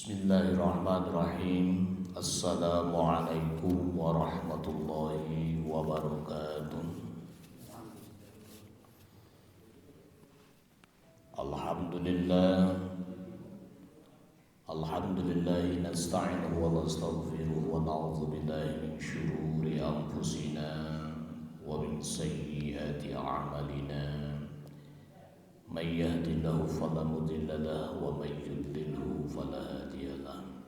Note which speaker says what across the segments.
Speaker 1: Bismillahirrahmanirrahim. Assalamualaikum warahmatullahi wabarakatuh. Alhamdulillah. Alhamdulillahi nasta'inuhu wa nastaghfiruhu wa na'udzu billahi min syururi anfusina wa min sayyiati a'malina. May yahdihillahu fala mudilla lahu wa may yudlilhu fala hadiya lahu.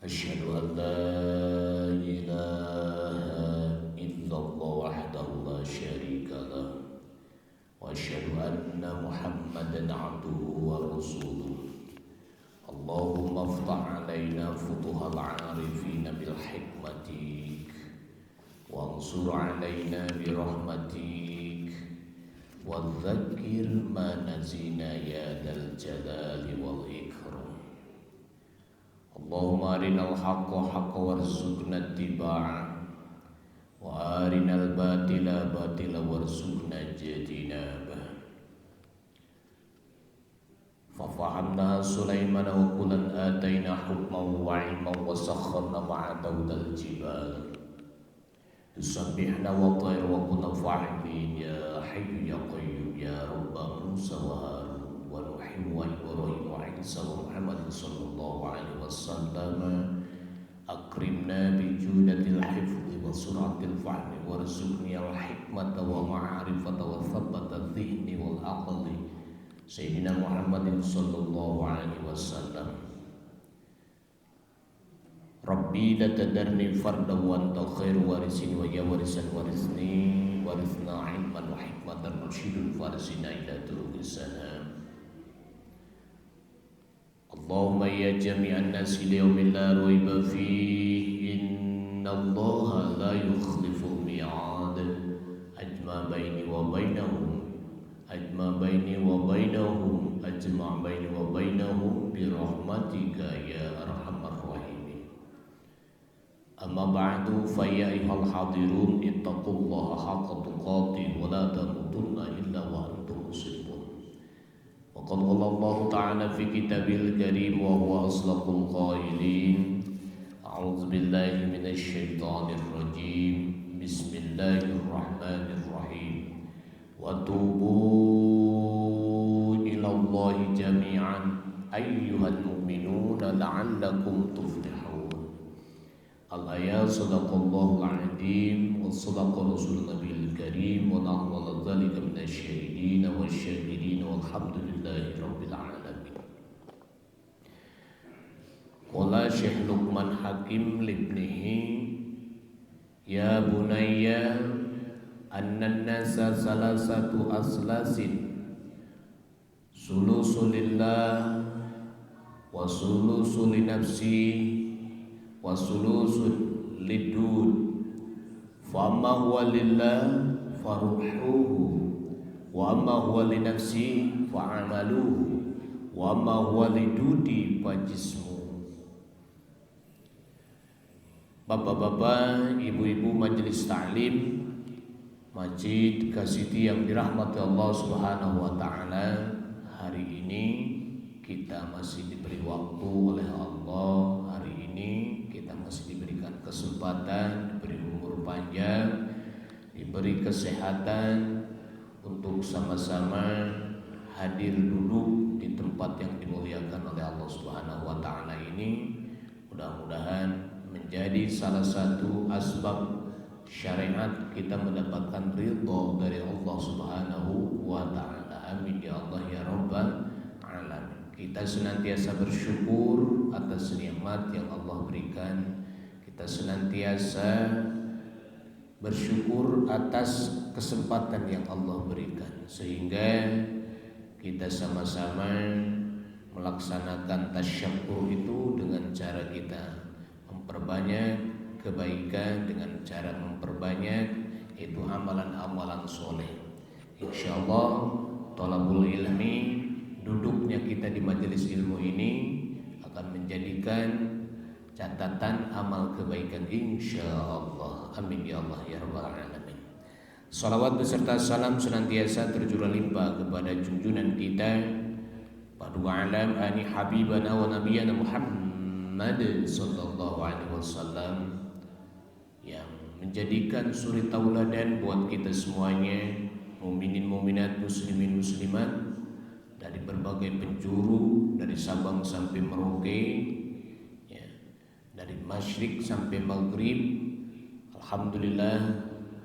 Speaker 1: Asyhadu an la ilaha illallah wahdahu la syarika lahu wa asyhadu anna Muhammadan abduhu wa rasuluh. Allahumma iftah alaina futuhal arifina bil hikmatik wa ansur alaina bi rahmatik وَذَكِّرْ مَا نَسِينَا يَا ذَا الْجَلَالِ وَالْإِكْرَامِ اللهم أرنا الحق حقا وارزقنا اتباعه وأرنا الباطل باطلا وارزقنا اجتنابه ففهمناها سليمان وكلا آتينا حكما وعلما وسخرنا مع داود الجبال يسبحنا والطير وكنا فاعلين يا حي يا قيوم يا رب موسى وهارون ونوح وإبراهيم وعيسى ومحمد صلى الله عليه وسلم أكرمنا بجودة الحفظ وسرعة الفهم وارزقني الحكمة ومعرفة وثبت الذهن والعقل سيدنا محمد صلى الله عليه وسلم Rabbi la tadarni farda wa anta khairu warisin wa ya warisan warisni warithna ilman wa hikmatan mursyidun farsina ila turuqis salam. Allahumma ya jami'an nasi liyawmin la rayba fihi inna allaha la yukhlifu mi'ad ajma baini wa bainahum ajma baini wa bainahum ajma baini wa bainahum bi rahmatika ya arhamar rahim. Amma ba'du fa ya ayyuhal hadirun ittaqullaha haqqa tuqatih wa la tamutunna illa wa antum muslimun. Wa qala Allah ta'ala fi kitabil karim wa huwa asdaqul qailin. A'udzu billahi minasy syaithanir rajim. Bismillahirrahmanirrahim. Wa tubu ila Allahi jami'an ayyuhal mu'minuna la'allakum tuflihun. Al-ayat sadaqallahul azim wa sadaqa rasulun nabiyil karim wa nahnu ala dzalika minasyahidin wasyakirin walhamdulillahi rabbil alamin. Qala Syekh Luqman Hakim libnihi ya bunayya annan nasa salasatu aslasin sulusulillah wa sulusul nafsi wa sulusun lidud fa amma huwa lillah faruhuhu wa amma huwa li nafsi fa amaluhu wa amma huwa lidudi fa jismu. Bapak-bapak, ibu-ibu majelis ta'lim Masjid Kasiti yang dirahmati Allah Subhanahu wa taala, hari ini kita masih diberi waktu oleh Allah. Hari ini kita masih diberikan kesempatan, diberi umur panjang, diberi kesehatan untuk sama-sama hadir duduk di tempat yang dimuliakan oleh Allah Subhanahu wa taala ini. Mudah-mudahan menjadi salah satu asbab syariat kita mendapatkan ridha dari Allah Subhanahu wa taala. Amin ya Allah ya rabbal alamin. Kita senantiasa bersyukur atas nikmat yang Allah berikan. Kita senantiasa bersyukur atas kesempatan yang Allah berikan, sehingga kita sama-sama melaksanakan tasyakkur itu dengan cara kita memperbanyak kebaikan, dengan cara memperbanyak itu amalan-amalan soleh. Insyaallah thalabul ilmi, duduknya kita di majelis ilmu ini akan menjadikan catatan amal kebaikan insyaallah. Amin ya Allah ya rabbal alamin. Salawat beserta salam senantiasa tercurah limpah kepada junjungan kita alam ani habibana wa nabiyana Muhammad sallallahu alaihi wasallam yang menjadikan suri tauladan buat kita semuanya, mukminin mukminat, muslimin muslimat dari berbagai penjuru, dari Sabang sampai Merauke, ya, dari masyrik sampai maghrib. Alhamdulillah,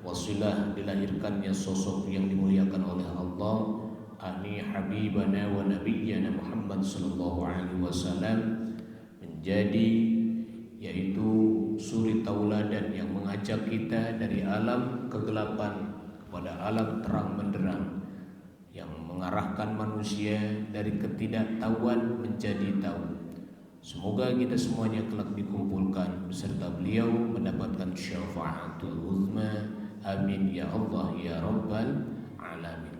Speaker 1: wasilah dilahirkannya sosok yang dimuliakan oleh Allah, ani habibana wa nabiyyana Muhammad sallallahu alaihi wasallam, menjadi yaitu suri tauladan yang mengajak kita dari alam kegelapan kepada alam terang benderang, yang mengarahkan manusia dari ketidaktahuan menjadi tahu. Semoga kita semuanya kelak dikumpulkan beserta beliau mendapatkan syafaatul uzma. Amin ya Allah ya Rabbal alamin.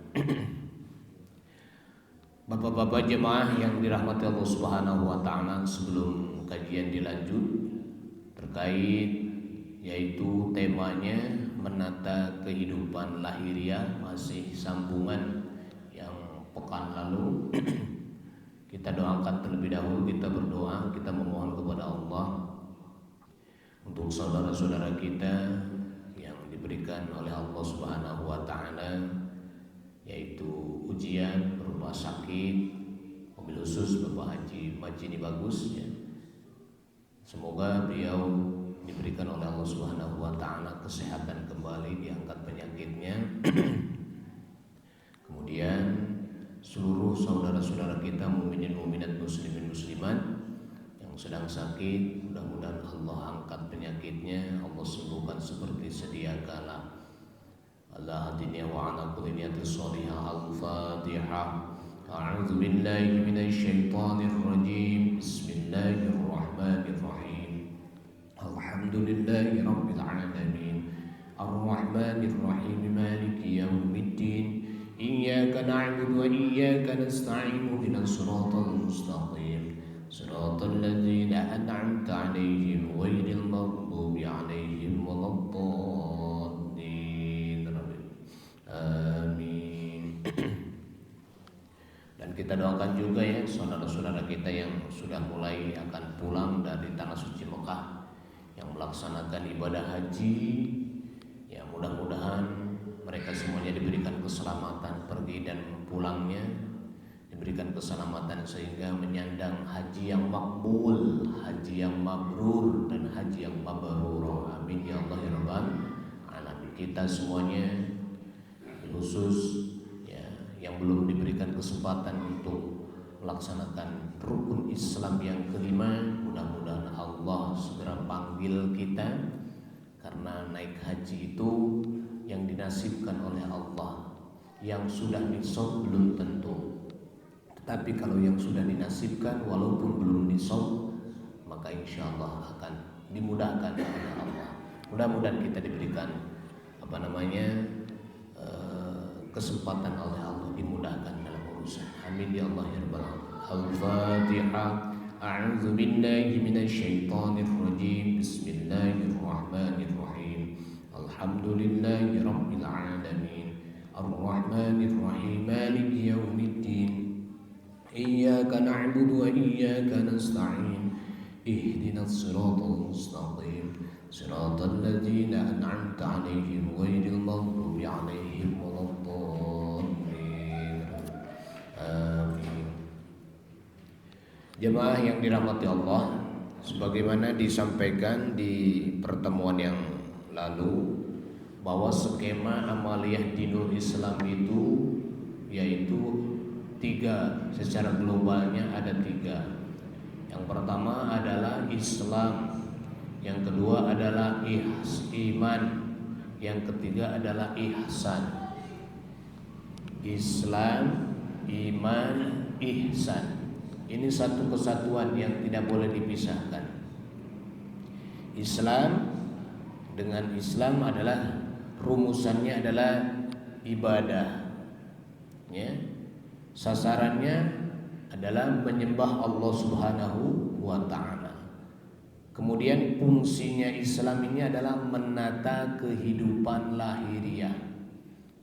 Speaker 1: Bapak-bapak jemaah yang dirahmati Allah Subhanahu wa taala, sebelum kajian dilanjut terkait yaitu temanya menata kehidupan lahiriah, masih sambungan yang pekan lalu. Kita doakan terlebih dahulu, kita berdoa, kita memohon kepada Allah untuk saudara-saudara kita yang diberikan oleh Allah Subhanahu wa taala yaitu ujian berupa sakit, mobil khusus Bapak Haji Majini Bagus ya. Semoga beliau diberikan oleh Allah Subhanahu wa taala kesehatan kembali, diangkat penyakitnya. Kemudian seluruh saudara-saudara kita mukminin mukminat, muslimin muslimat yang sedang sakit, mudah-mudahan Allah angkat penyakitnya, Allah sembuhkan seperti sedia kala. Allah hadinya wa ala kulli niyatin shalihah. Al-Fatihah. A'udzu billahi minasy syaithanir rajim. Bismillahirrahmanirrahim. Alhamdulillahi rabbil alamin. Ar-Rahmanir Rahim. Maliki yaumiddin. Iyyaka na'budu wa iyyaka nasta'in. Ihdinas siratal mustaqim. Siratal ladzina an'amta 'alaihim ghairil maghdubi 'alaihim waladdallin. Amin. Dan kita doakan juga ya saudara-saudara kita yang sudah mulai akan pulang dari tanah suci Mekah, yang melaksanakan ibadah haji, ya mudah-mudahan mereka semuanya diberikan keselamatan pergi dan pulangnya, diberikan keselamatan sehingga menyandang haji yang makbul, haji yang mabrur, dan haji yang mabrur. Amin ya Allah ya Rabbal alamin. Kita semuanya khusus ya, yang belum diberikan kesempatan untuk melaksanakan rukun Islam yang kelima, mudah-mudahan Allah segera panggil kita, karena naik haji itu yang dinasibkan oleh Allah. Yang sudah nisab belum tentu, tetapi kalau yang sudah dinasibkan walaupun belum nisab, maka insya Allah akan dimudahkan oleh Allah. Mudah-mudahan kita diberikan kesempatan oleh Allah, dimudahkan dalam urusan. Amin ya Allah ya Rabbal alamin. Al-Fatihah. A'udzu billahi minasy syaithanir rajim. Bismillahirrahmanirrahim. Alhamdulillahi rabbil alamin. Ar-Rahmanir Rahim. Maliki yaumiddin. Iyyaka na'budu wa iyyaka nasta'in. Ihdinas siratal mustaqim. Siratal ladzina an'amta 'alaihim ghairil maghdubi 'alaihim waladdallin. Amin. Jemaah yang dirahmati Allah, sebagaimana disampaikan di pertemuan yang lalu, bahwa skema amaliyah dinul Islam itu yaitu 3, secara globalnya ada 3. Yang pertama adalah Islam, yang kedua adalah iman, yang ketiga adalah ihsan. Islam, iman, ihsan. Ini satu kesatuan yang tidak boleh dipisahkan. Islam, dengan Islam adalah rumusannya adalah ibadah, ya. Sasarannya adalah menyembah Allah Subhanahu wa ta'ala. Kemudian fungsinya Islam ini adalah menata kehidupan lahiriah,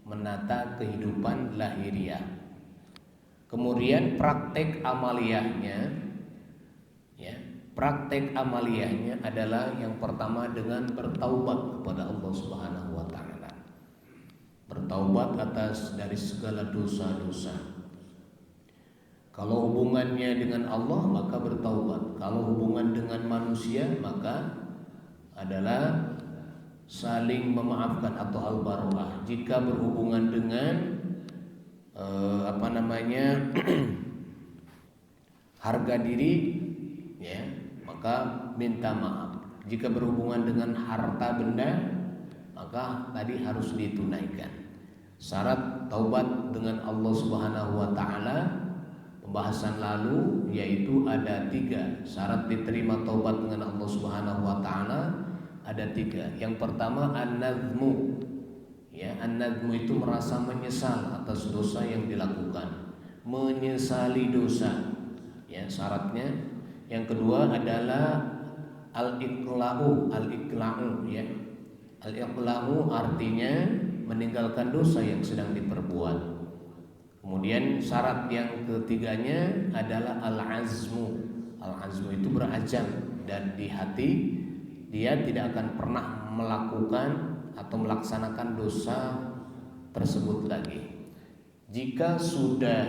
Speaker 1: menata kehidupan lahiriah. Kemudian praktek amaliyahnya, ya, praktek amaliyahnya adalah yang pertama dengan bertaubat kepada Allah Subhanahu wa taala. Bertaubat atas dari segala dosa-dosa. Kalau hubungannya dengan Allah maka bertaubat. Kalau hubungan dengan manusia maka adalah saling memaafkan atau al-baroah. Jika berhubungan dengan harga diri, ya, maka minta maaf. Jika berhubungan dengan harta benda, maka tadi harus ditunaikan. Syarat taubat dengan Allah Subhanahu wa taala pembahasan lalu yaitu ada 3. Syarat diterima taubat dengan Allah Subhanahu wa taala ada 3. Yang pertama an-nadhmu. Ya, an-nadhmu itu merasa menyesal atas dosa yang dilakukan, menyesali dosa. Ya, syaratnya. Yang kedua adalah al-iqla'u, ya. Al-iqla'u artinya meninggalkan dosa yang sedang diperbuat. Kemudian syarat yang ketiganya adalah al-azmu. Al-azmu itu berazam dan di hati dia tidak akan pernah melakukan atau melaksanakan dosa tersebut lagi. Jika sudah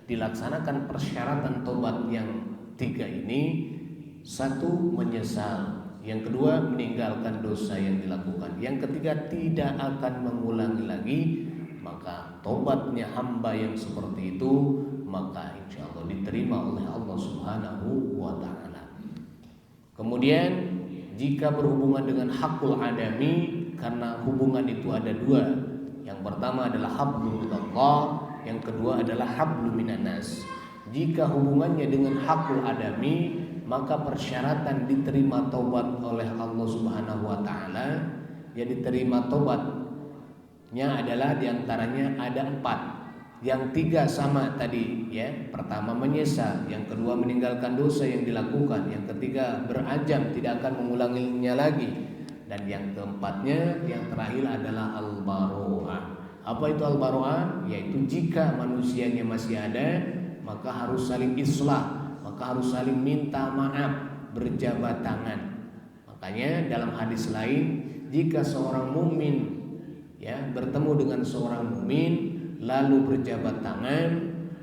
Speaker 1: dilaksanakan persyaratan tobat yang 3 ini, 1 menyesal, yang kedua meninggalkan dosa yang dilakukan, yang ketiga tidak akan mengulangi lagi, maka tobatnya hamba yang seperti itu maka insya Allah diterima oleh Allah Subhanahu wa taala. Kemudian jika berhubungan dengan hakul adami, karena hubungan itu ada 2. Yang pertama adalah hablum minallah, yang kedua adalah hablum minannas. Jika hubungannya dengan hakul adami, maka persyaratan diterima taubat oleh Allah Subhanahu wa taala, ya, diterima taubatnya adalah diantaranya ada 4. Yang 3 sama tadi, ya. Pertama menyesal, yang kedua meninggalkan dosa yang dilakukan, yang ketiga berazam tidak akan mengulanginya lagi, dan yang keempatnya, yang terakhir adalah al-baro'ah. Apa itu al-baro'ah? Yaitu jika manusianya masih ada, maka harus saling islah, maka harus saling minta maaf, berjabat tangan. Makanya dalam hadis lain, jika seorang mukmin, ya, bertemu dengan seorang mukmin lalu berjabat tangan,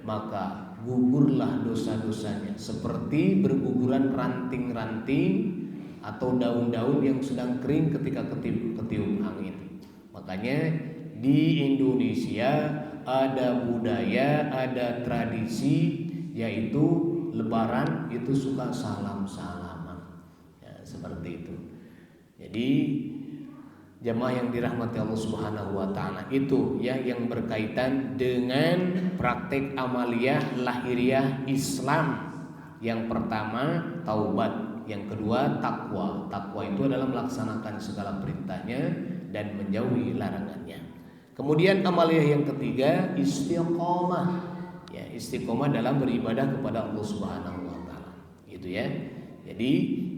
Speaker 1: maka gugurlah dosa-dosanya seperti berguguran ranting-ranting atau daun-daun yang sedang kering ketika ketiup angin. Makanya di Indonesia ada budaya, ada tradisi, yaitu Lebaran itu suka salam-salaman, ya, seperti itu. Jadi jamaah yang dirahmati Allah Subhanahu wa taala, itu ya yang berkaitan dengan praktek amaliyah lahiriah Islam. Yang pertama taubat, yang kedua takwa. Takwa itu adalah melaksanakan segala perintahnya dan menjauhi larangannya. Kemudian amaliyah yang ketiga istiqomah. Ya, istiqomah dalam beribadah kepada Allah Subhanahu wa taala. Gitu ya. Jadi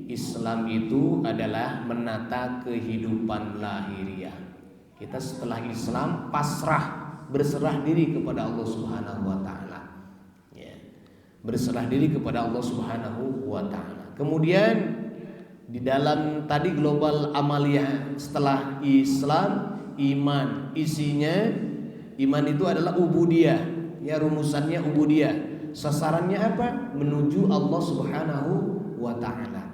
Speaker 1: Islam itu adalah menata kehidupan lahiriah. Kita setelah Islam pasrah, berserah diri kepada Allah Subhanahu wa taala. Ya. Berserah diri kepada Allah Subhanahu wa taala. Kemudian di dalam tadi global amaliyah setelah Islam, iman. Isinya iman itu adalah ubudiyah. Ya, rumusannya ubudiyah. Sasarannya apa? Menuju Allah Subhanahu wa ta'ala.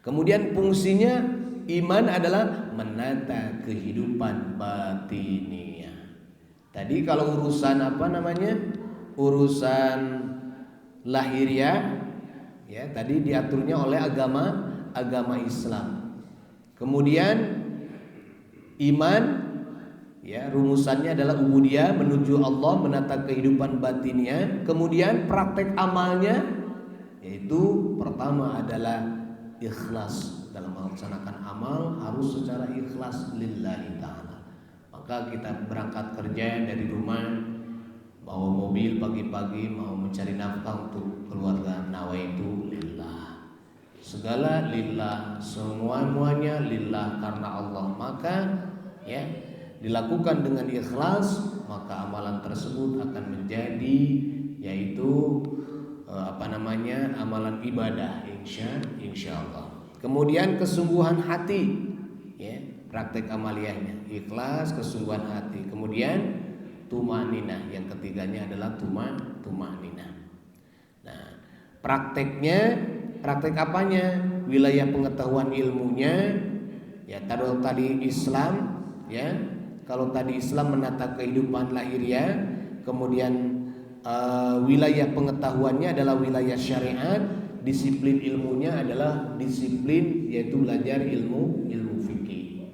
Speaker 1: Kemudian fungsinya iman adalah menata kehidupan batiniah. Tadi kalau urusan urusan lahiriah, ya, tadi diaturnya oleh agama Islam. Kemudian iman, ya, rumusannya adalah ubudiyah, menuju Allah, menata kehidupan batiniah. Kemudian praktek amalnya, yaitu pertama adalah ikhlas. Dalam melaksanakan amal harus secara ikhlas lillahi ta'ala. Maka kita berangkat kerja dari rumah, bawa mobil pagi-pagi, mau mencari nafkah untuk keluarga, nawaitu lillah, segala lillah, semuanya lillah karena Allah. Maka ya dilakukan dengan ikhlas, maka amalan tersebut akan menjadi yaitu amalan ibadah insya Allah. Kemudian kesungguhan hati, ya, praktek amaliyahnya ikhlas, kesungguhan hati. Kemudian tumaninah, yang ketiganya adalah tumaninah. Nah, praktek apanya? Wilayah pengetahuan ilmunya, ya tadi Islam, ya. Kalau tadi Islam menata kehidupan lahiriah, kemudian wilayah pengetahuannya adalah wilayah syariat, disiplin ilmunya adalah disiplin yaitu belajar ilmu fikih.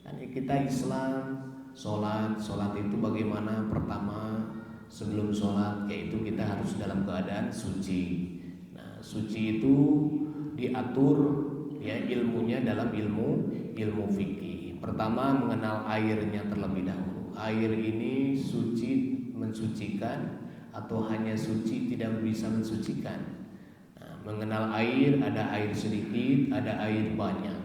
Speaker 1: Dan kita Islam, sholat itu bagaimana? Pertama, sebelum sholat yaitu kita harus dalam keadaan suci. Nah, suci itu diatur ya ilmunya dalam ilmu fikih. Pertama, mengenal airnya terlebih dahulu. Air ini suci, mensucikan, atau hanya suci tidak bisa mensucikan. Nah, mengenal air, ada air sedikit, ada air banyak,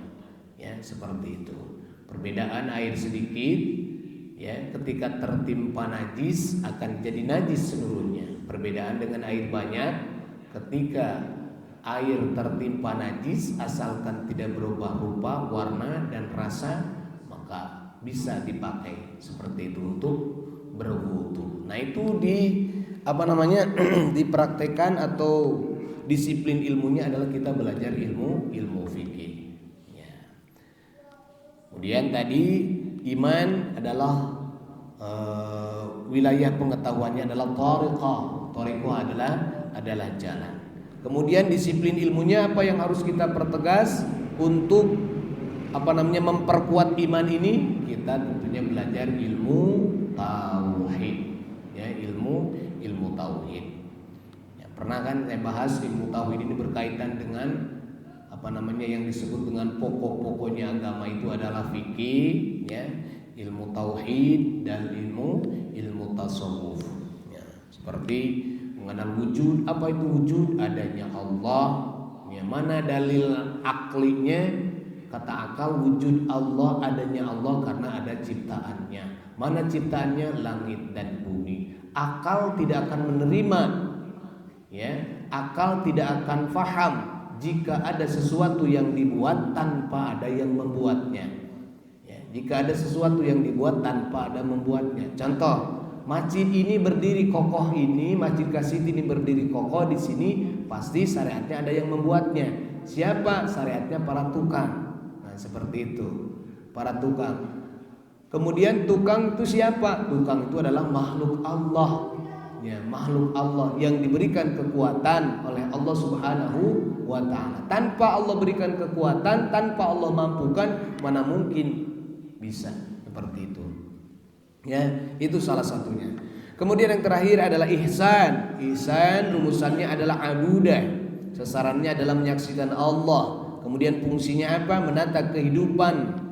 Speaker 1: ya seperti itu. Perbedaan air sedikit, ya ketika tertimpa najis akan jadi najis seluruhnya. Perbedaan dengan air banyak, ketika air tertimpa najis asalkan tidak berubah rupa, warna dan rasa, maka bisa dipakai seperti itu untuk berwudu. Nah, itu dipraktekkan atau disiplin ilmunya adalah kita belajar ilmu fikih. Ya. Kemudian tadi iman adalah wilayah pengetahuannya adalah thariqah adalah jalan. Kemudian disiplin ilmunya apa yang harus kita pertegas untuk memperkuat iman ini? Kita tentunya belajar ilmu tauhid, ya ilmu tauhid. Ya, pernah kan saya bahas ilmu tauhid ini berkaitan dengan yang disebut dengan pokok-pokoknya agama itu adalah fikih, ya, ilmu tauhid dan ilmu tasawuf. Ya, seperti mengenal wujud. Apa itu wujud? Adanya Allah. Ya, mana dalil aklinya? Kata akal, wujud Allah, adanya Allah karena ada ciptaannya. Mana ciptaannya? Langit dan bumi. Akal tidak akan menerima, ya, akal tidak akan faham jika ada sesuatu yang dibuat tanpa ada yang membuatnya. Ya, jika ada sesuatu yang dibuat tanpa ada membuatnya. Contoh, masjid ini berdiri kokoh ini, Masjid Kasit ini berdiri kokoh di sini, pasti syariatnya ada yang membuatnya. Siapa? Syariatnya para tukang. Nah, seperti itu, para tukang. Kemudian tukang itu siapa? Tukang itu adalah makhluk Allah, ya, makhluk Allah yang diberikan kekuatan oleh Allah Subhanahu wa ta'ala. Tanpa Allah berikan kekuatan, tanpa Allah mampukan, mana mungkin bisa seperti itu. Ya, itu salah satunya. Kemudian yang terakhir adalah ihsan. Ihsan rumusannya adalah abudah. Sasarannya adalah menyaksikan Allah. Kemudian fungsinya apa? Menata kehidupan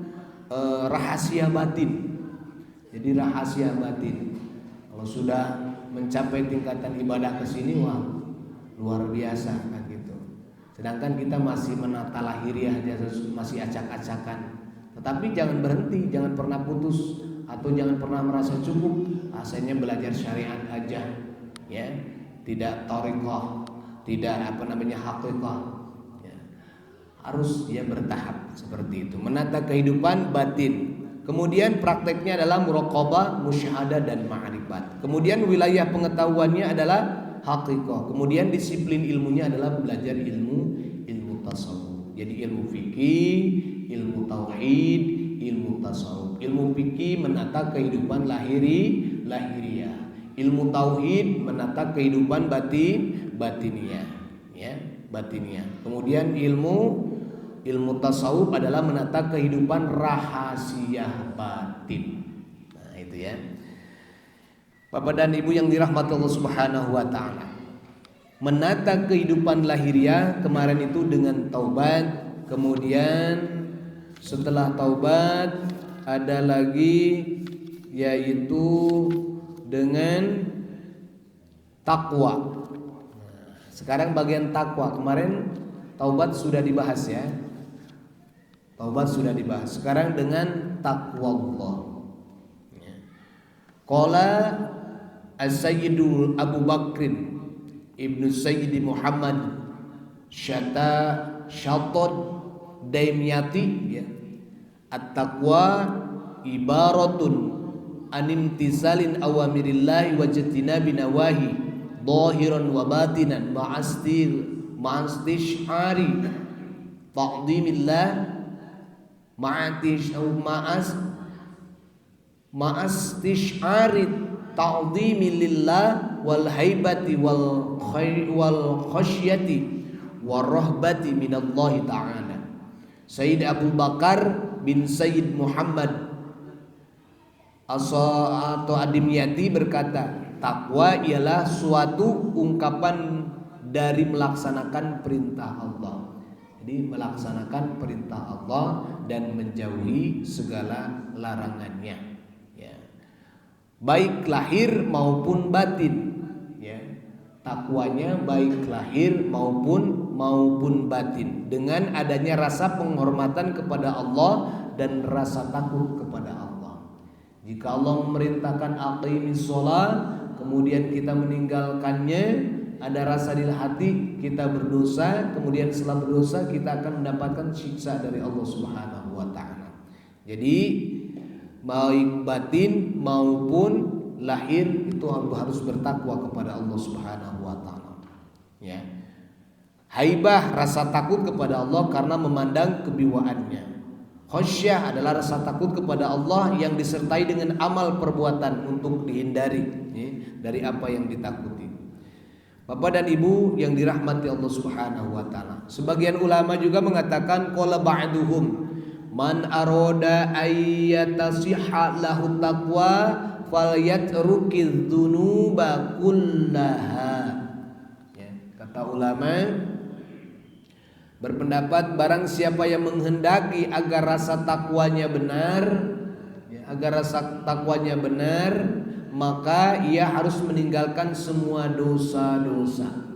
Speaker 1: rahasia batin. Jadi rahasia batin. Kalau sudah mencapai tingkatan ibadah ke sini, wah luar biasa kan gitu. Sedangkan kita masih menata lahiriah, masih acak-acakan. Tetapi jangan berhenti, jangan pernah putus atau jangan pernah merasa cukup. Asalnya belajar syariat aja, ya. Tidak thariqah, tidak haqiqah. Harus dia bertahap seperti itu, menata kehidupan batin. Kemudian prakteknya adalah muraqabah, musyahadah dan ma'rifat. Kemudian wilayah pengetahuannya adalah haqiqah. Kemudian disiplin ilmunya adalah belajar ilmu tasawuf. Jadi ilmu fikih, ilmu tauhid, ilmu tasawuf. Ilmu fikih menata kehidupan lahiriah. Ilmu tauhid menata kehidupan batiniah, ya, batiniah. Kemudian ilmu tasawuf adalah menata kehidupan rahasia batin. Nah, itu ya. Bapak dan Ibu yang dirahmati Allah Subhanahu wa taala. Menata kehidupan lahiriah kemarin itu dengan taubat, kemudian setelah taubat ada lagi yaitu dengan takwa. Sekarang bagian takwa. Kemarin taubat sudah dibahas, ya. Taubat sudah dibahas. Sekarang dengan takwa Allah. Qala As-Sayyidu Abu Bakrin Ibnu Sayyidi Muhammad Shatad Daimyati ya. At-taqwa ibaratun animtisalin awamirillahi wa jtinabi nawahi zahiran wa batinan ma'astishari ta'dhimillah ma'astishari ta'dhimillah wal haibati wal khasyati wal rahbati minallahi ta'ala. Sayyid Abu Bakar bin Sayyid Muhammad atau Adimyati berkata, takwa ialah suatu ungkapan dari melaksanakan perintah Allah. Jadi melaksanakan perintah Allah dan menjauhi segala larangannya ya. Baik lahir maupun batin ya. Takwanya baik lahir maupun batin, dengan adanya rasa penghormatan kepada Allah dan rasa takut kepada Allah. Jika Allah memerintahkan aqimis shalah, kemudian kita meninggalkannya, ada rasa di hati kita berdosa, kemudian setelah berdosa kita akan mendapatkan siksa dari Allah Subhanahu wa taala. Jadi baik batin maupun lahir itu harus bertakwa kepada Allah Subhanahu wa taala. Ya. Haibah, rasa takut kepada Allah karena memandang kebiwaannya. Khasyah adalah rasa takut kepada Allah yang disertai dengan amal perbuatan untuk dihindari ya, dari apa yang ditakuti. Bapak dan Ibu yang dirahmati Allah Subhanahu wa taala. Sebagian ulama juga mengatakan qala ba'duhum man aroda ayyatasihha lahu taqwa falyatrukiz dzunuba kullaha. Ya, kata ulama berpendapat barang siapa yang menghendaki agar rasa takwanya benar ya, maka ia harus meninggalkan semua dosa-dosa.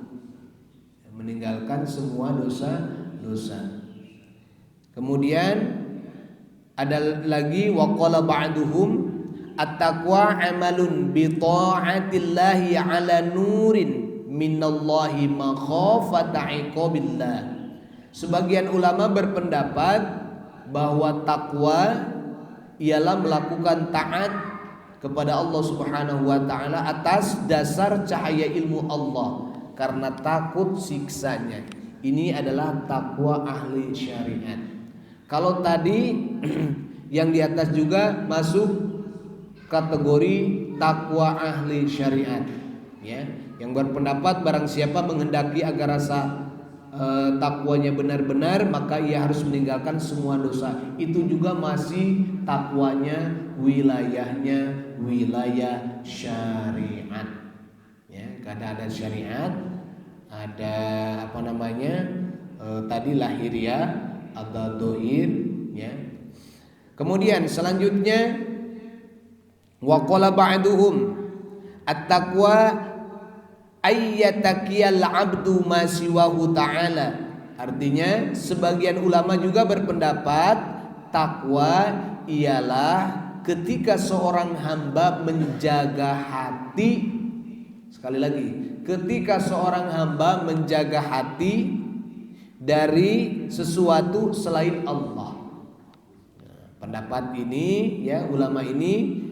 Speaker 1: Kemudian ada lagi waqala ba'duhum at-taqwa amalun bi ta'atillahi ala nurin minallahi makhafata iqabillah. Sebagian ulama berpendapat bahwa takwa ialah melakukan taat kepada Allah Subhanahu wa taala atas dasar cahaya ilmu Allah karena takut siksanya. Ini adalah takwa ahli syariat. Kalau tadi yang di atas juga masuk kategori takwa ahli syariat ya, yang berpendapat barang siapa menghendaki agar rasa takwanya benar-benar maka ia harus meninggalkan semua dosa. Itu juga masih takwanya wilayahnya wilayah syariat ya, karena ada syariat, ada tadi lahiriah, ada dohir ya. Kemudian selanjutnya waqala ba'duhum at-taqwa ayyatakiyal abdu ma siwahu ta'ala. Artinya sebagian ulama juga berpendapat takwa ialah ketika seorang hamba menjaga hati. Sekali lagi, ketika seorang hamba menjaga hati dari sesuatu selain Allah. Pendapat ini ya, ulama ini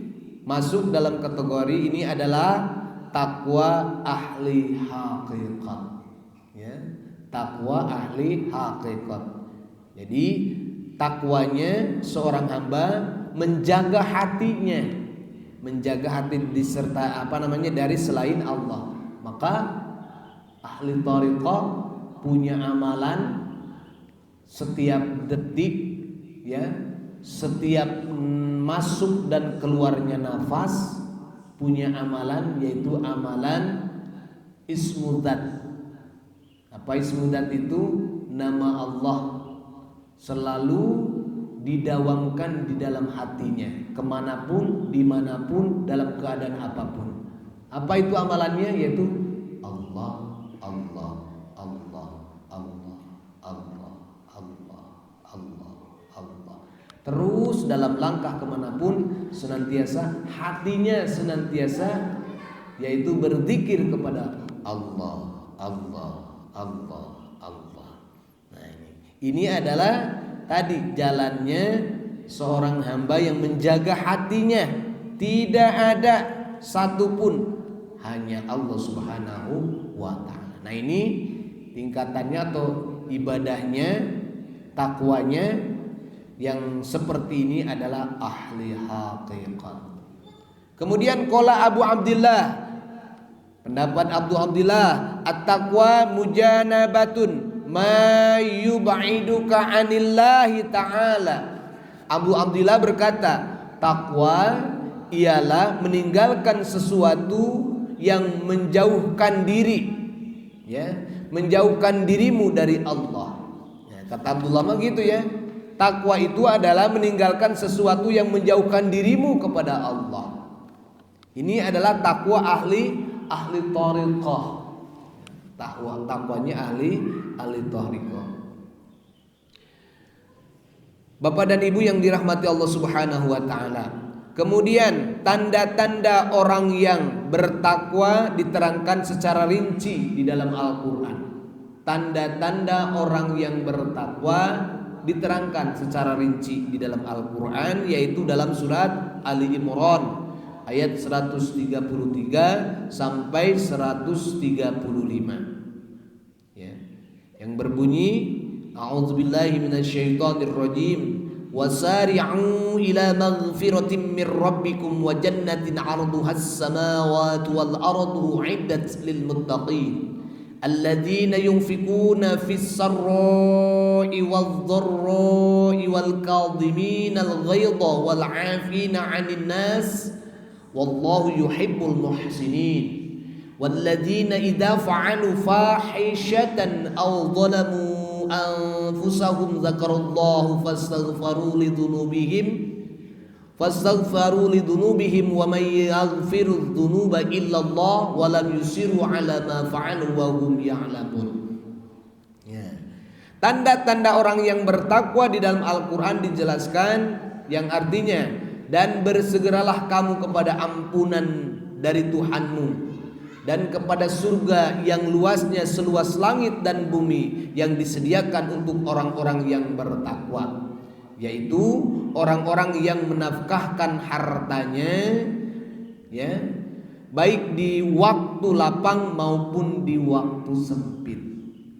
Speaker 1: masuk dalam kategori ini adalah takwa ahli hakikat ya, takwa ahli hakikat. Jadi takwanya seorang hamba menjaga hatinya, menjaga hati diserta dari selain Allah. Maka ahli thariqah punya amalan setiap detik ya, setiap masuk dan keluarnya nafas punya amalan, yaitu amalan ismudzat. Apa ismudzat itu? Nama Allah selalu didawamkan di dalam hatinya, kemanapun, dimanapun, dalam keadaan apapun. Apa itu amalannya? Yaitu Allah, Allah, Allah, Allah, Allah, Allah, Allah, Allah. Terus dalam langkah kemanapun senantiasa, hatinya senantiasa, yaitu berzikir kepada Allah, Allah, Allah, Allah. Nah ini adalah tadi jalannya seorang hamba yang menjaga hatinya, tidak ada satupun, hanya Allah Subhanahu wa ta'ala. Nah ini tingkatannya atau ibadahnya, takwanya yang seperti ini adalah ahli haqiqat. Kemudian qala Abu Abdillah, pendapat Abu Abdillah, at-taqwa mujanabatun ma yub'iduka 'anillahi ta'ala. Abu Abdillah berkata, takwa ialah meninggalkan sesuatu yang menjauhkan diri, ya, menjauhkan dirimu dari Allah. Ya, kata Abdullah mah gitu ya. Takwa itu adalah meninggalkan sesuatu yang menjauhkan dirimu kepada Allah. Ini adalah takwa ahli thariqah. Takwanya ahli thariqah. Bapak dan Ibu yang dirahmati Allah Subhanahu wa taala. Kemudian tanda-tanda orang yang bertakwa diterangkan secara rinci di dalam Al-Qur'an. Tanda-tanda orang yang bertakwa diterangkan secara rinci di dalam Al-Qur'an, yaitu dalam surat Ali Imran ayat 133 sampai 135. Ya. Yang berbunyi, a'udzubillahi minasyaitonirrajim, wasari'u ila maghfiratin mir rabbikum wa jannatin 'arduhas samawati wal ardu 'iddat lil muttaqin alladzina yunfikuna fis sarra'i wadh dharra'i wal kadhimina al ghaidha wal 'afina 'anil nas wallahu yuhibbul muhsinin walladzina idza fa'alu fahishatan aw zalamu anfusahum dzakarallahu fastaghfaru lidunubihim wa may yaghfiru dzunuba illallah wa lam yusiru ala ma fa'alu wa hum ya'lamun. Ya. Tanda-tanda orang yang bertakwa di dalam Al-Qur'an dijelaskan, yang artinya, dan bersegeralah kamu kepada ampunan dari Tuhanmu dan kepada surga yang luasnya seluas langit dan bumi yang disediakan untuk orang-orang yang bertakwa, yaitu orang-orang yang menafkahkan hartanya, ya, baik di waktu lapang maupun di waktu sempit.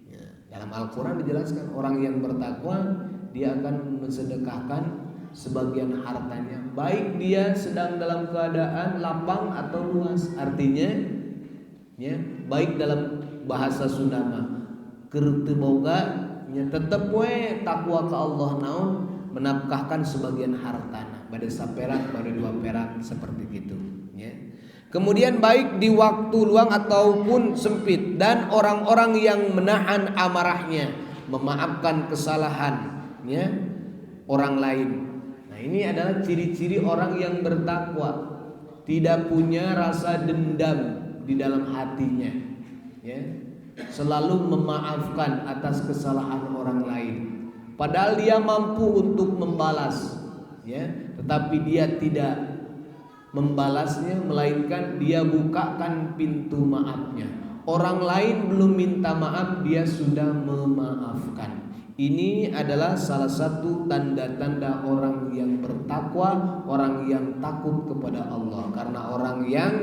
Speaker 1: Ya, dalam Al-Quran dijelaskan orang yang bertakwa dia akan mensedekahkan sebagian hartanya, baik dia sedang dalam keadaan lapang atau luas. Artinya, ya, baik dalam bahasa Sunda mah keur teu boga nya tetep we takwa ka Allah naon menafkahkan sebagian hartana, bade saperak bade 2 perak seperti gitu, ya. Kemudian baik di waktu luang ataupun sempit, dan orang-orang yang menahan amarahnya, memaafkan kesalahan, ya, orang lain. Nah, ini adalah ciri-ciri orang yang bertakwa, tidak punya rasa dendam di dalam hatinya, ya, selalu memaafkan atas kesalahan orang lain, padahal dia mampu untuk membalas, ya, tetapi dia tidak membalasnya, melainkan dia bukakan pintu maafnya. Orang lain belum minta maaf, dia sudah memaafkan. Ini adalah salah satu tanda-tanda orang yang bertakwa, orang yang takut kepada Allah. Karena orang yang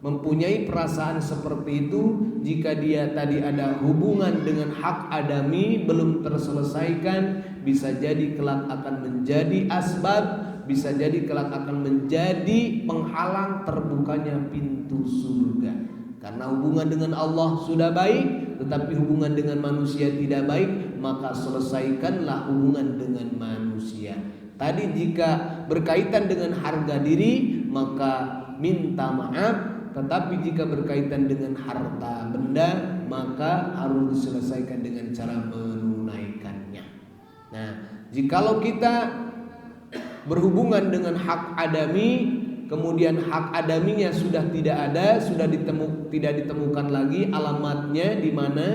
Speaker 1: mempunyai perasaan seperti itu, jika dia tadi ada hubungan dengan hak adami belum terselesaikan, bisa jadi kelak akan menjadi asbab, bisa jadi kelak akan menjadi penghalang terbukanya pintu surga. Karena hubungan dengan Allah sudah baik, tetapi hubungan dengan manusia tidak baik, maka selesaikanlah hubungan dengan manusia. Tadi jika berkaitan dengan harga diri, maka minta maaf. Tetapi jika berkaitan dengan harta benda, maka harus diselesaikan dengan cara menunaikannya. Nah, jikalau kita berhubungan dengan hak adami, kemudian hak adaminya sudah tidak ada, sudah tidak ditemukan lagi alamatnya di mana,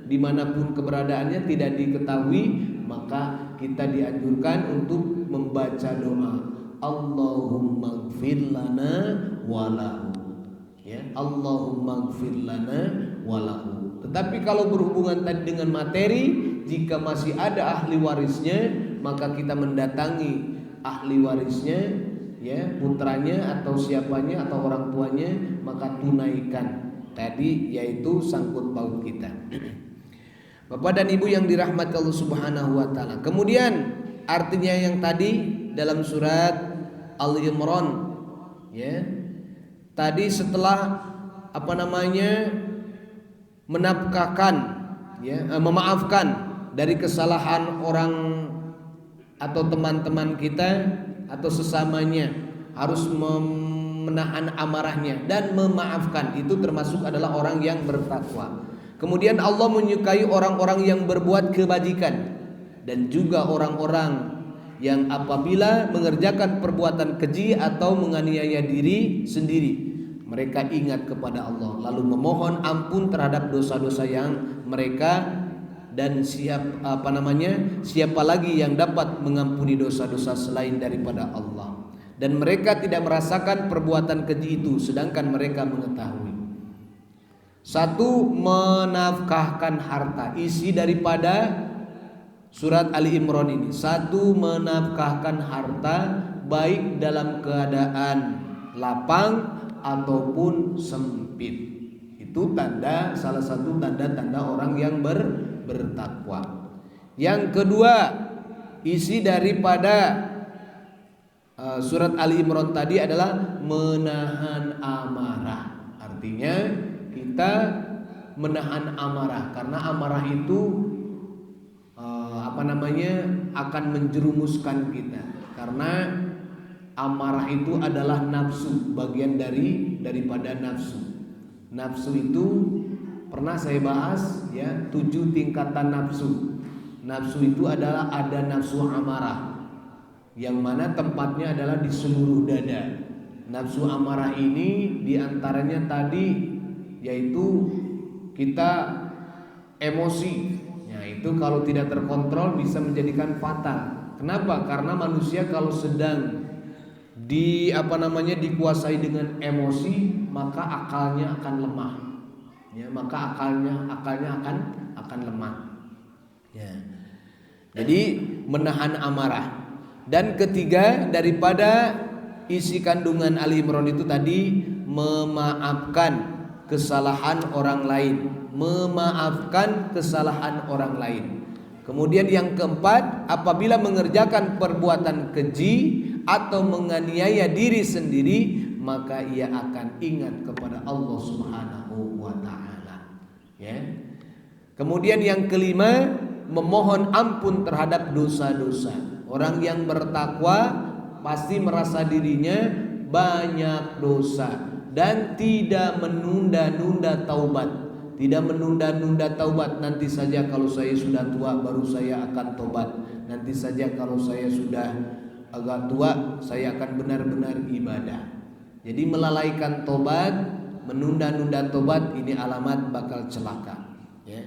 Speaker 1: dimanapun keberadaannya tidak diketahui, maka kita dianjurkan untuk membaca doa. Allahumma ighfir lana walahu. Ya, Allahumma ighfir lana walahu. Tetapi kalau berhubungan tadi dengan materi, jika masih ada ahli warisnya, maka kita mendatangi ahli warisnya, ya, putranya atau siapanya atau orang tuanya, maka tunaikan tadi, yaitu sangkut paut kita. Bapak dan Ibu yang dirahmati Allah Subhanahu wa taala. Kemudian artinya yang tadi dalam surat Al-Imran, ya. Tadi setelah menafkahkan, ya, memaafkan dari kesalahan orang atau teman-teman kita atau sesamanya, harus menahan amarahnya dan memaafkan, itu termasuk adalah orang yang bertakwa. Kemudian Allah menyukai orang-orang yang berbuat kebajikan dan juga orang-orang yang apabila mengerjakan perbuatan keji atau menganiaya diri sendiri, mereka ingat kepada Allah lalu memohon ampun terhadap dosa-dosa yang mereka, dan siapa lagi yang dapat mengampuni dosa-dosa selain daripada Allah. Dan mereka tidak merasakan perbuatan keji itu sedangkan mereka mengetahui. Satu, menafkahkan harta. Isi daripada surat Ali Imran ini, satu, menafkahkan harta baik dalam keadaan lapang ataupun sempit. Itu salah satu tanda-tanda orang yang bertakwa. Yang kedua, isi daripada surat Ali Imran tadi adalah menahan amarah. Artinya kita menahan amarah, karena amarah itu akan menjerumuskan kita. Karena amarah itu adalah nafsu, bagian daripada nafsu. Nafsu itu pernah saya bahas, ya, 7 tingkatan nafsu. Nafsu itu adalah ada nafsu amarah, yang mana tempatnya adalah di seluruh dada. Nafsu amarah ini diantaranya tadi, yaitu kita emosi. Nah, itu kalau tidak terkontrol bisa menjadikan fatal. Kenapa? Karena manusia kalau sedang dikuasai dengan emosi, maka akalnya akan lemah. Ya, maka akalnya akan lemah. Ya. Jadi menahan amarah. Dan ketiga daripada isi kandungan Ali Imran itu tadi, memaafkan kesalahan orang lain, memaafkan kesalahan orang lain. Kemudian yang keempat, apabila mengerjakan perbuatan keji atau menganiaya diri sendiri, maka ia akan ingat kepada Allah Subhanahu wa taala. Ya. Kemudian yang kelima, memohon ampun terhadap dosa-dosa. Orang yang bertakwa pasti merasa dirinya banyak dosa dan tidak menunda-nunda taubat. Tidak menunda-nunda taubat, nanti saja kalau saya sudah tua baru saya akan tobat. Nanti saja kalau saya sudah agak tua saya akan benar-benar ibadah. Jadi melalaikan tobat, menunda-nunda tobat, ini alamat bakal celaka, ya.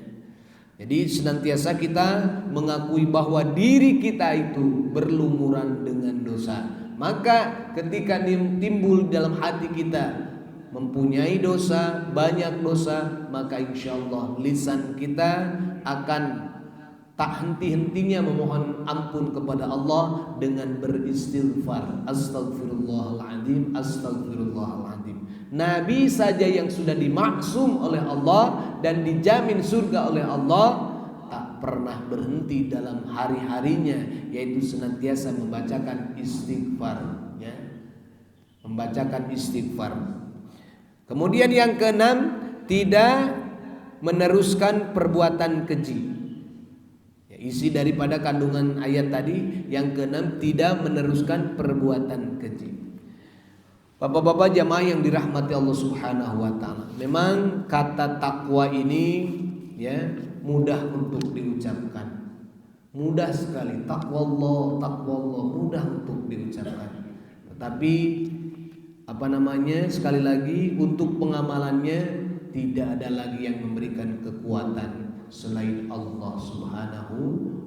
Speaker 1: Jadi senantiasa kita mengakui bahwa diri kita itu berlumuran dengan dosa. Maka ketika timbul dalam hati kita mempunyai dosa, banyak dosa, maka insya Allah lisan kita akan tak henti-hentinya memohon ampun kepada Allah dengan beristighfar. Astagfirullahaladzim, astagfirullahaladzim. Nabi saja yang sudah dimaksum oleh Allah dan dijamin surga oleh Allah, tak pernah berhenti dalam hari-harinya, yaitu senantiasa membacakan istighfar, ya. Membacakan istighfar. Kemudian yang keenam, tidak meneruskan perbuatan keji. Ya, isi daripada kandungan ayat tadi yang keenam, tidak meneruskan perbuatan keji. Bapak-bapak jamaah yang dirahmati Allah Subhanahu wa taala. Memang kata takwa ini, ya, mudah untuk diucapkan. Mudah sekali, taqwallah, taqwallah, mudah untuk diucapkan. Tetapi sekali lagi untuk pengamalannya tidak ada lagi yang memberikan kekuatan selain Allah Subhanahu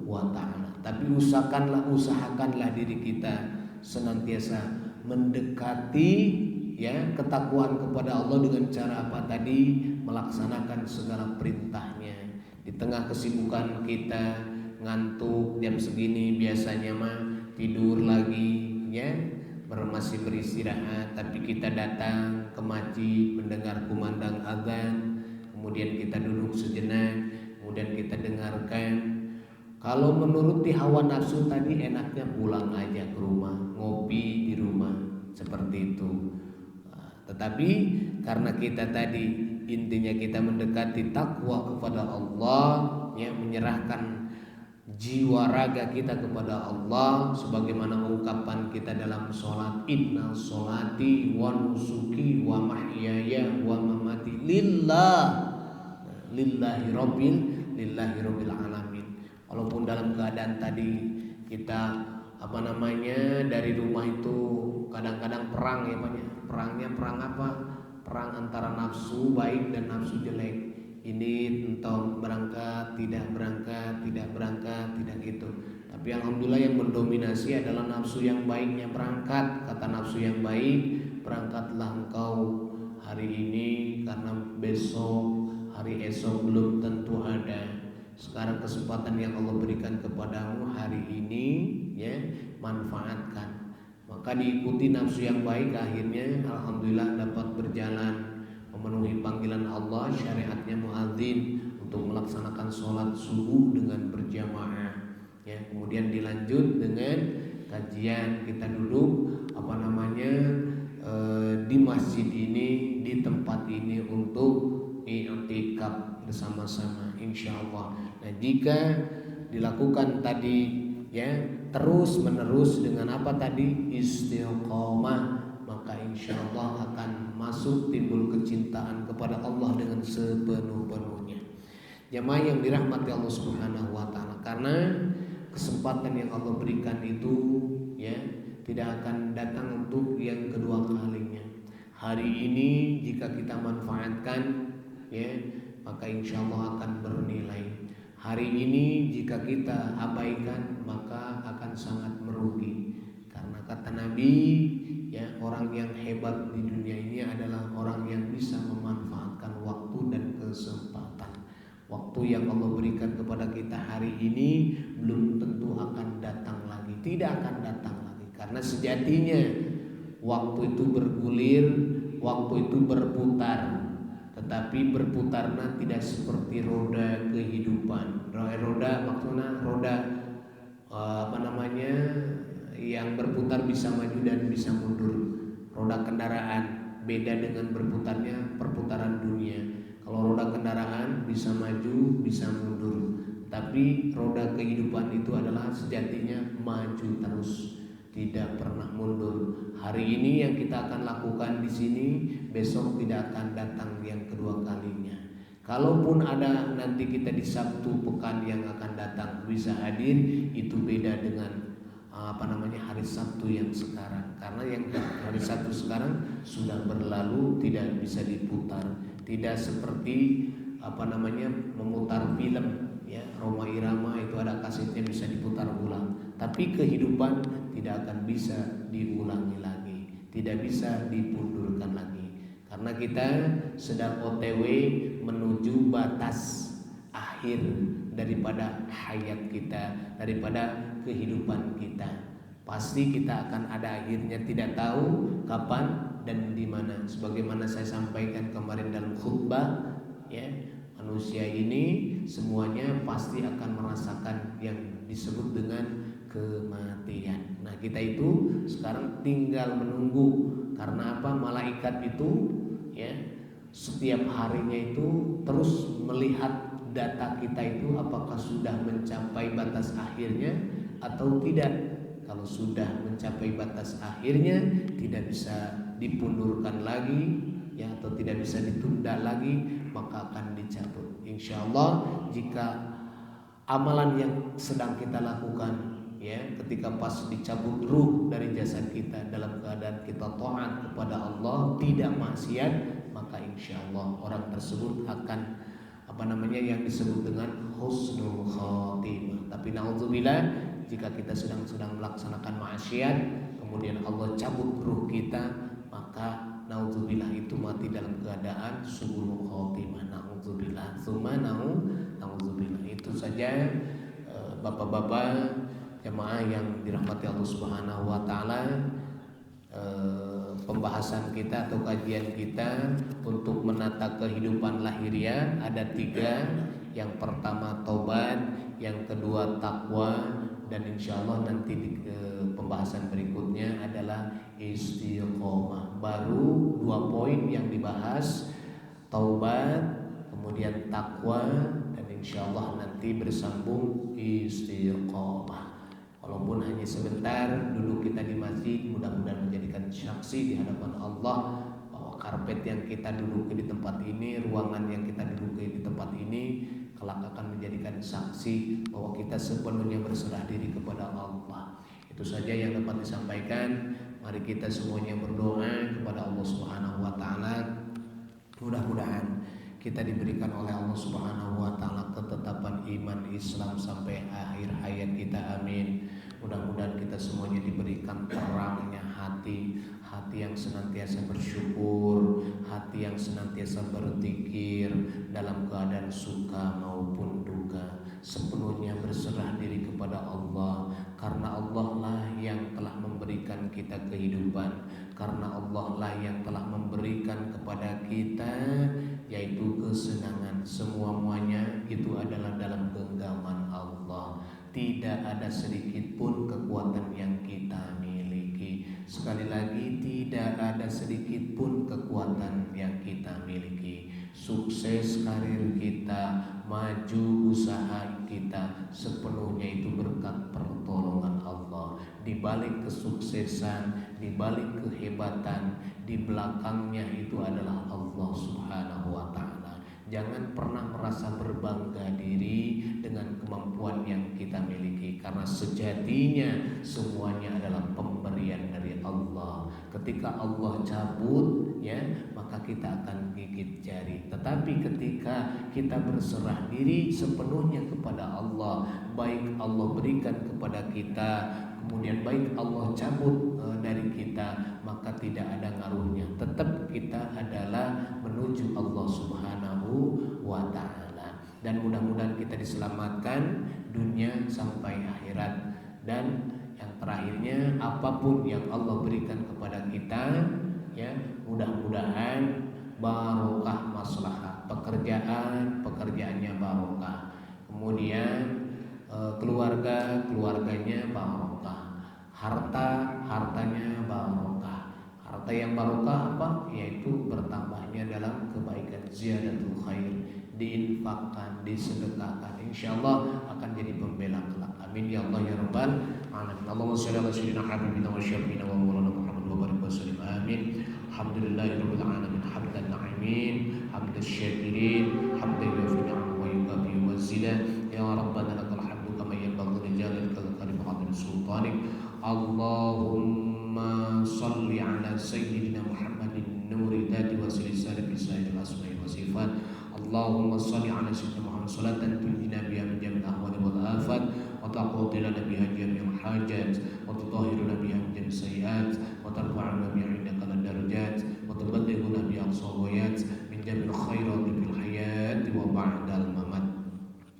Speaker 1: wa taala. Tapi usahakanlah diri kita senantiasa mendekati ya ketakwaan kepada Allah dengan cara apa tadi? Melaksanakan segala perintahnya. Di tengah kesibukan kita, ngantuk jam segini biasanya mah tidur lagi ya, masih beristirahat, tapi kita datang ke masjid mendengar kumandang azan, kemudian kita duduk sejenak, kemudian kita dengarkan. Kalau menuruti hawa nafsu tadi enaknya pulang aja ke rumah, ngopi di rumah seperti itu. Tetapi karena kita tadi intinya kita mendekati takwa kepada Allah, ya, menyerahkan jiwa raga kita kepada Allah, sebagaimana ungkapan kita dalam sholat, inna sholati wa nusuki wa mahyaya wa mamati lillahi rabbil alamin. Walaupun dalam keadaan tadi kita dari rumah itu kadang-kadang perang ya Pak. Perangnya perang apa? Perang antara nafsu baik dan nafsu jelek. Ini entong berangkat, tidak gitu. Tapi alhamdulillah yang mendominasi adalah nafsu yang baiknya berangkat. Kata nafsu yang baik, berangkatlah engkau hari ini karena besok, hari esok belum tentu ada. Sekarang kesempatan yang Allah berikan kepadamu hari ini, ya, manfaatkan. Maka diikuti nafsu yang baik, akhirnya alhamdulillah dapat berjalan memenuhi panggilan Allah, syariatnya muadzin untuk melaksanakan sholat subuh dengan berjamaah. Ya, kemudian dilanjut dengan kajian, kita duduk di masjid ini, di tempat ini untuk i'tikaf bersama-sama insyaallah. Nah, jika dilakukan tadi ya terus menerus dengan apa tadi? Istiqomah, maka insyaallah akan masuk timbul kecintaan kepada Allah dengan sepenuh-penuhnya. Jamaah yang dirahmati Allah Subhanahu wa taala, karena kesempatan yang Allah berikan itu ya tidak akan datang untuk yang kedua kalinya. Hari ini jika kita manfaatkan ya, maka insyaallah akan bernilai. Hari ini jika kita abaikan, maka akan sangat merugi. Karena kata Nabi, ya, orang yang hebat di dunia ini adalah orang yang bisa memanfaatkan waktu dan kesempatan. Waktu yang Allah berikan kepada kita hari ini belum tentu akan datang lagi, tidak akan datang lagi. Karena sejatinya waktu itu bergulir, waktu itu berputar. Tetapi berputarnya tidak seperti roda kehidupan. Roda maksudnya roda yang berputar bisa maju dan bisa mundur. Roda kendaraan beda dengan berputarnya perputaran dunia. Kalau roda kendaraan bisa maju, bisa mundur. Tapi roda kehidupan itu adalah sejatinya maju terus, tidak pernah mundur. Hari ini yang kita akan lakukan di sini, besok tidak akan datang yang kedua kalinya. Kalaupun ada nanti kita di Sabtu pekan yang akan datang bisa hadir, itu beda dengan hari Sabtu yang sekarang. Karena yang hari Sabtu sekarang sudah berlalu, tidak bisa diputar. Tidak seperti memutar film ya, Roma Irama itu ada kasetnya bisa diputar ulang. Tapi kehidupan tidak akan bisa diulangi lagi, tidak bisa dipundurkan lagi. Karena kita sedang OTW menuju batas akhir daripada hayat kita, daripada kehidupan kita. Pasti kita akan ada akhirnya, tidak tahu kapan dan di mana. Sebagaimana saya sampaikan kemarin dalam khutbah, ya, manusia ini semuanya pasti akan merasakan yang disebut dengan kematian. Nah, kita itu sekarang tinggal menunggu. Karena apa? Malaikat itu ya setiap harinya itu terus melihat data kita itu apakah sudah mencapai batas akhirnya atau tidak. Kalau sudah mencapai batas akhirnya, tidak bisa dipundurkan lagi ya, atau tidak bisa ditunda lagi, maka akan dicabut. Insyaallah jika amalan yang sedang kita lakukan ya, ketika pas dicabut ruh dari jasad kita dalam keadaan kita taat kepada Allah, tidak maksiat, maka insyaallah orang tersebut akan yang disebut dengan husnul khatimah. Tapi naudzubillah, jika kita sedang melaksanakan maksiat kemudian Allah cabut ruh kita, maka naudzubillah itu mati dalam keadaan su'ul khotimah. Naudzubillah, tsumma naudzubillah. Itu saja bapak-bapak jemaah yang dirahmati Allah Subhanahu wa taala, pembahasan kita atau kajian kita untuk menata kehidupan lahiriah ada 3. Yang pertama taubat, yang kedua takwa, dan insya Allah nanti di pembahasan berikutnya adalah istiqomah. Baru 2 poin yang dibahas, taubat, kemudian takwa, dan insya Allah nanti bersambung istiqomah. Walaupun hanya sebentar duduk kita di masjid, mudah-mudahan menjadikan saksi di hadapan Allah bahwa karpet yang kita duduki di tempat ini, ruangan yang kita duduki di tempat ini, kelak akan menjadikan saksi bahwa kita sepenuhnya berserah diri kepada Allah. Itu saja yang dapat disampaikan. Mari kita semuanya berdoa kepada Allah Subhanahu wa taala. Mudah-mudahan kita diberikan oleh Allah Subhanahu wa taala ketetapan iman Islam sampai akhir hayat kita. Amin. Mudah-mudahan kita semuanya diberikan terangnya hati yang senantiasa bersyukur, hati yang senantiasa berzikir dalam keadaan suka maupun duka, sepenuhnya berserah diri kepada Allah, karena Allah lah yang telah memberikan kita kehidupan, karena Allah lah yang telah memberikan kepada kita yaitu kesenangan. Semuanya itu adalah dalam genggaman Allah. Tidak ada sedikit pun kekuatan yang kita miliki. Sekali lagi, tidak ada sedikit pun kekuatan yang kita miliki. Sukses karir kita, maju usaha kita, sepenuhnya itu berkat pertolongan Allah. Di balik kesuksesan, di balik kehebatan, di belakangnya itu adalah Allah Subhanahu wa taala. Jangan pernah merasa berbangga diri dengan kemampuan yang kita miliki, karena sejatinya semuanya adalah pemberian dari Allah. Ketika Allah cabut, ya, maka kita akan gigit jari. Tetapi ketika kita berserah diri sepenuhnya kepada Allah, baik Allah berikan kepada kita, kemudian baik Allah cabut dari kita, maka tidak ada ngaruhnya. Tetap kita adalah menuju Allah Subhanahu wa ta'ala. Dan mudah-mudahan kita diselamatkan dunia sampai akhirat. Dan yang terakhirnya, apapun yang Allah berikan kepada kita, ya, mudah-mudahan barokah maslahah. Pekerjaannya barokah. Kemudian keluarganya barokah. Hartanya barokah. Harta yang barokah apa? Yaitu bertambahnya dalam kebaikan, ziyadatul khair, diinfakkan, disedekahkan, insyaallah akan jadi pembela kelak. Amin ya Allah ya rabbal alamin. Allahumma shalli ala sayyidina habibina wa syafiina wa maulana Muhammad wa barik wa sallim. Amin. Alhamdulillahirabbil alamin. Hamdan na'imin, hamdan syakirin, hamdan yufi ni'amahu wa yukafi mazida. Ya rabbana lakal hamdu kama yanbaghi li jalalika wa karim qadri sultanik. Allahumma salli ala sayyidina Muhammadin nuri dhati wa silisani bisairil asma'i wa sifat. Allahumma salli ala sayyidina Muhammad salatan tunjina biha min jami'il ahwali wal afat, wa taqaddilana biha jami'al hajat, wa tutahhiruna biha min jami'is sayyi'at, wa tarfa'una biha indaka darajat, wa tuballighuna biha al-shawayat min jami'il khairati fil hayati wa ba'dal mamat.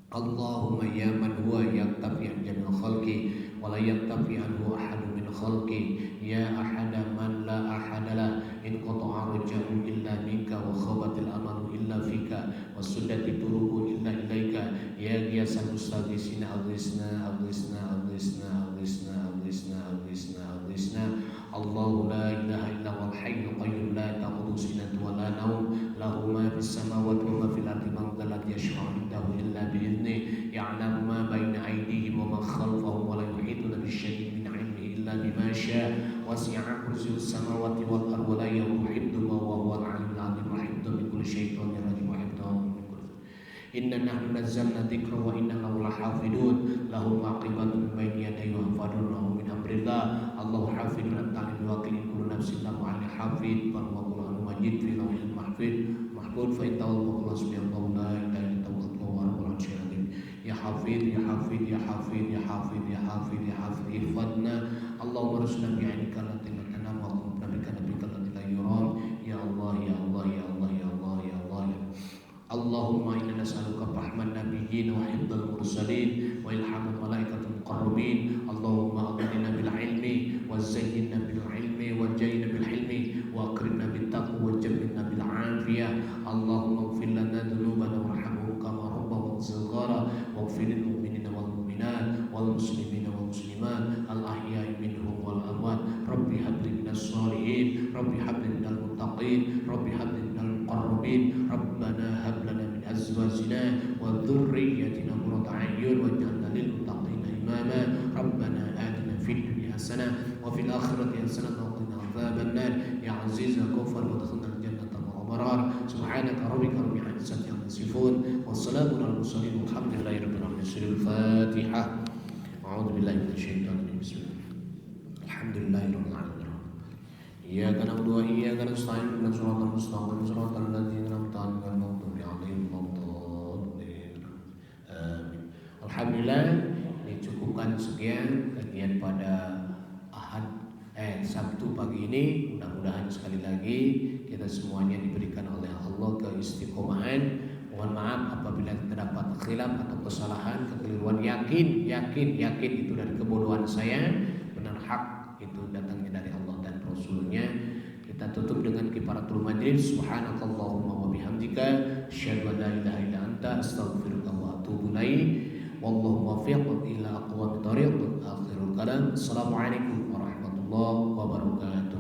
Speaker 1: Allahumma ya man huwa yaktafi an jami'il khalqi wa la yaktafi anhu ahadun min khalqi, ya ahada man la ahadalah, in qata'a rajahu illa minka wa khabatil amalu illa fika wa suddati turuku illa ilaika, ya ghiyasal mustaghisina aghithna Allahu la ilaha illa huwal hayyul qayyum la ta'khudhuhu sinatun wa la nawm, lahu ma fis samawati wa ma fil ardi, man dhal ladzi yashfa'u 'indahu illa bi idhnihi, ya'lamu ma bayna aydihim wa ma khalfahum wa la yuhituna bi syai'in min 'ilmihi illa bima syaa', wasi'a kursiyyuhu samawati wal ardi wa la yahuduhu hifdhuhuma wa huwal 'aliyyul 'azim. Rahimtu min kulli syaitanir rajim wa hifdhuhu min kulli. Inna nahnu nazzalna dzikra wa inna lahu lahafidun, lahu aqibatu min bayni yadayhi wa hafadun lahu min amrillah. Allahu hafidun an ta'lim wa qil kullu nafsin lahu 'alaihi hafid, wa huwa Qur'anun majid fi lawhil mahfuz. Mahfuz fa innahu hasbiyallahu la ilaha illa huwa rabbul 'arsyil 'azim. Ya hafid حفيظ يا حفيظ يا حفيظ يا حفيظ يا حفيظ يا حفيظ احفظنا اللهم ارزقنا بعينك التي لا تنام وقمنا بك نبيك الذي لا يرام يا الله يا الله يا الله يا الله يا الله اللهم إنا نسألك فهم النبيين وحفظ المرسلين وإلحام الملائكة المقربين اللهم أغننا بالعلم وزينا بالعلم وجينا بالحلم وأكرمنا بالتقوى وجملنا بالعافية اللهم اغفر لنا ذنوبنا وارحمهم كما ربهم صغارا واغفر للمؤمنين والمؤمنات والمسلمين والمسلمات الأحياء منهم والأموات رب هب لي من الصالحين رب هب لي من المتقين رب هب لي من المقربين ربنا هب لنا من أزواجنا وذريتنا قرة أعين واجعلنا للمتقين إماما ربنا آتنا في الدنيا حسنة وفي الآخرة حسنة وقنا عذاب النار يا عزيز يا غفار وادخلنا الجنة مع الأبرار سبحانك ربك رب العزة عما يصفون والسلام على المرسلين والحمد لله رب العالمين. الفاتحة. أعوذ بالله من الشيطان الرجيم. بسم الله. الحمد لله رب العالمين. إياك نعبد وإياك نستعين اهدنا الصراط المستقيم صراط الذين أنعمت عليهم غير المغضوب عليهم ولا الضالين. Amin. Alhamdulillah, dicukupkan sekian kajian pada Sabtu pagi ini. Mudah-mudahan sekali lagi kita semuanya diberikan oleh Allah keistiqomahan. Mohon maaf apabila terdapat khilaf atau kesalahan, kekeliruan. Yakin itu dari kebodohan saya. Benar hak itu datangnya dari Allah dan Rasulnya. Kita tutup dengan kifaratul majlis. Subhanakallahumma wa bihamdika asyhadu an la ilaha illa anta astaghfiruka wa atubu ilaik. Wallahu muwaffiq ila aqwamit thoriq. Akhirul kalam. Assalamualaikum warahmatullahi wabarakatuh.